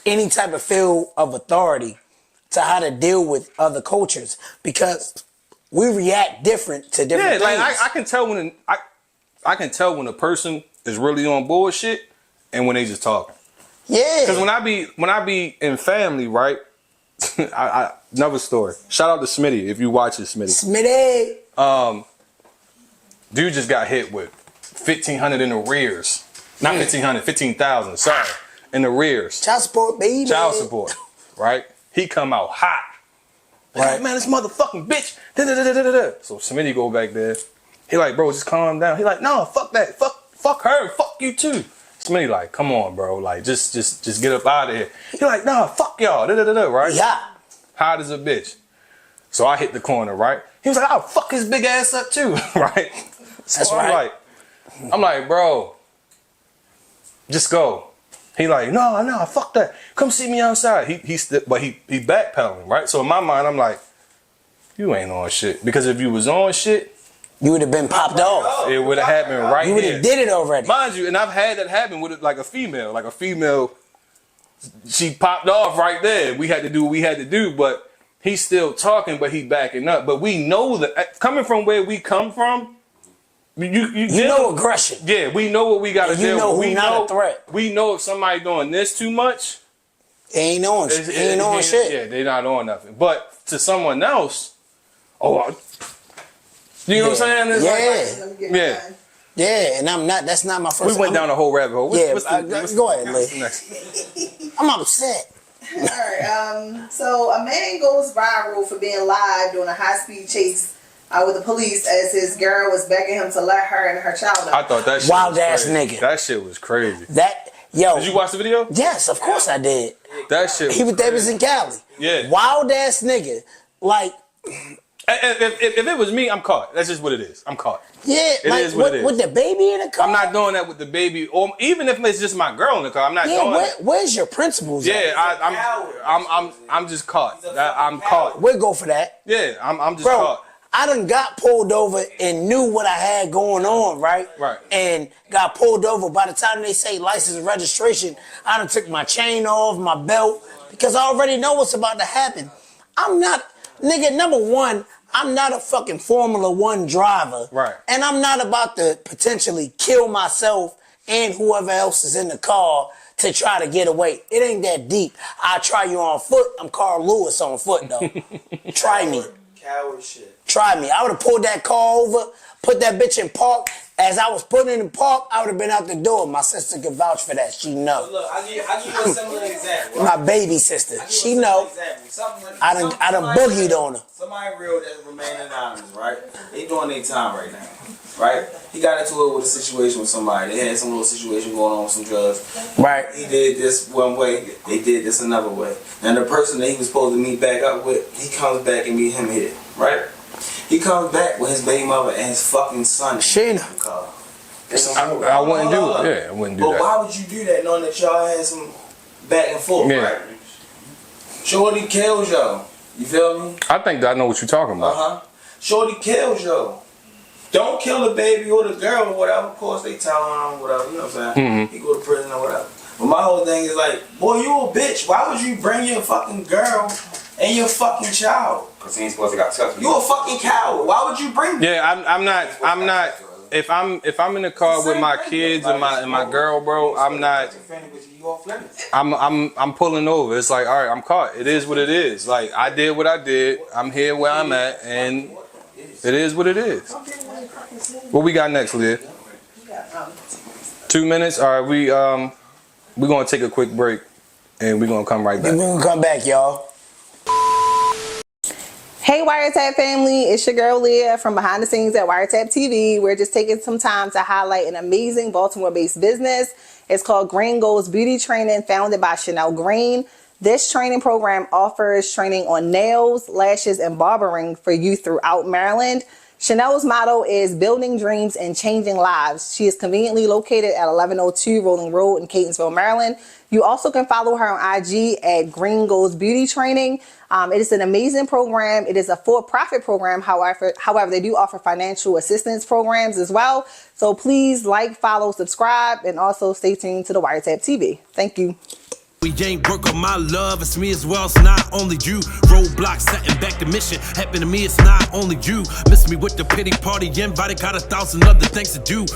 any type of field of authority, to how to deal with other cultures. Because we react different to different things. Like I can tell when I can tell when a person is really on bullshit and when they just talking. Yeah. Because when I be in family, right? Another story. Shout out to Smitty if you watch it, Smitty. Smitty. Dude just got hit with $1,500 in arrears. Not 1,500, 15,000. Sorry, in arrears. Child support, baby. Child support, right? He come out hot. Right, man, this motherfucking bitch. Da-da-da-da-da-da. So Smitty go back there. He like, bro, just calm down. He like, no, fuck that. Fuck her. Fuck you too. Smitty like, come on, bro. Like, just get up out of here. He like, nah, fuck y'all. Da-da-da-da, right? Yeah. Hot as a bitch. So I hit the corner, right? He was like, I'll fuck his big ass up too, right? So That's right. I'm like, bro, just go. He like, no, fuck that. Come see me outside. He backpedaling, right? So in my mind, I'm like, you ain't on shit. Because if you was on shit, you would have been popped off. it would have happened right You would here. have did it already. Mind you, and I've had that happen with like a female. She popped off right there. We had to do what we had to do, but he's still talking, but he backing up. But we know that coming from where we come from, you know aggression. Yeah, we know what we got to do. You know who's not a threat. We know if somebody doing this too much, ain't on shit. Yeah, they not on nothing. But to someone else, you know what I'm saying? It's yeah. Yeah, and I'm not. That's not my first. We went down a whole rabbit hole. Go ahead, Lee. I'm upset. All right. So a man goes viral for being live doing a high-speed chase with the police as his girl was begging him to let her and her child out. I thought that shit wild was ass crazy. nigga. That shit was crazy. Did you watch the video? Yes, of course I did. That shit. They was in Cali. Yeah. Wild ass nigga. Like. If it was me, I'm caught. That's just what it is. I'm caught. Yeah, it is what it is. With the baby in the car? I'm not doing that with the baby, or even if it's just my girl in the car. I'm not doing that. Where's your principles? Yeah, I'm just caught. I'm caught. We'll go for that. Yeah, I'm just caught. I done got pulled over and knew what I had going on, right? Right. And got pulled over. By the time they say license and registration, I done took my chain off, my belt, because I already know what's about to happen. I'm not, nigga, number one, I'm not a fucking Formula One driver. Right. And I'm not about to potentially kill myself and whoever else is in the car to try to get away. It ain't that deep. I try you on foot. I'm Carl Lewis on foot, though. Try me. Coward shit. Try me. I would have pulled that car over, put that bitch in park. As I was putting it in park, I would have been out the door. My sister could vouch for that. She know. Look, I'll give you a similar example. My baby sister. She know. I done boogied on her. Somebody real that remain anonymous, right? They doing their time right now, right? He got into it with a situation with somebody. They had some little situation going on with some drugs. Right. He did this one way. They did this another way. And the person that he was supposed to meet back up with, he comes back and meet him here, right? He comes back with his baby mother and his fucking son. Sheena. I wouldn't do it. Yeah, I wouldn't do that. But why would you do that knowing that y'all had some back and forth, right? Shorty kills y'all. You feel me? I think that I know what you're talking about. Shorty kills y'all. Don't kill the baby or the girl or whatever. Of course, they tell him whatever. You know what I'm saying? He go to prison or whatever. But my whole thing is like, boy, you a bitch. Why would you bring your fucking girl and your fucking child? Because he ain't supposed to got touched. You a fucking coward. Why would you bring them? Yeah, I'm not. If I'm in the car with my kids and my girl, bro, I'm not. I'm pulling over. It's like, all right, I'm caught. It is what it is. Like, I did what I did. I'm here where I'm at, and it is what it is. What we got next, Leah? 2 minutes. All right, we're gonna take a quick break, and we're gonna come right back. We're gonna come back, y'all. Hey Hey Wiretap family, it's your girl Leah from behind the scenes at Wiretap TV. We're just taking some time to highlight an amazing Baltimore-based business. It's called Green Goals Beauty Training, founded by Chanel Green. This training program offers training on nails, lashes, and barbering for youth throughout Maryland. Chanel's motto is building dreams and changing lives. She is conveniently located at 1102 Rolling Road in Catonsville, Maryland. You also can follow her on IG at Green Goals Beauty Training. It is an amazing program. It is a for-profit program. However, they do offer financial assistance programs as well. So please like, follow, subscribe, and also stay tuned to the Wiretap TV. Thank you. We ain't work on my love, it's me as well, it's not only you. Roadblocks setting back the mission, happen to me, it's not only you. Miss me with the pity party, invited, got 1,000 other things to do.